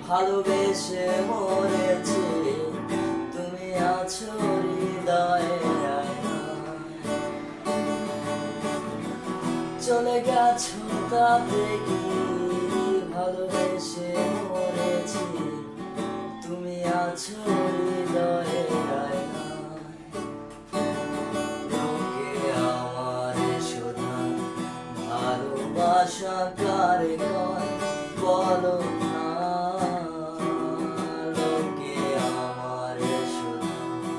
ভালোবেসে মরেছি, তুমি আছো হৃদয়ে চলে গেছো তাতে কি, ভালোবেসে মরেছি, তুমি আছো হৃদয়ে লোকে আমারে শোধায় ভালোবাসা কারে কয় বলো না, লোকে আমারে শোধায়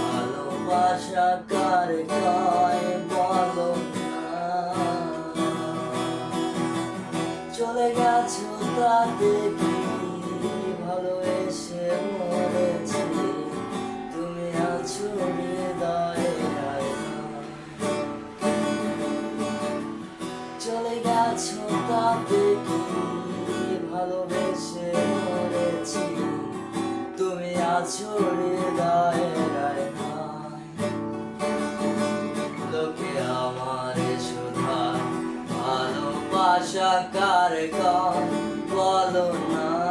ভালোবাসা কারে কয় বলো না, চলে গেছো তাতে কি, ভালোবেসে মরেছি, তুমি আছো হৃদয়ে চলে গেছো তাতে কি, ভালোবেসে মরেছি, তুমি আছো হৃদয়ে লোকে আমারে শোধায় ভালোবাসা কারে কয় বলো না।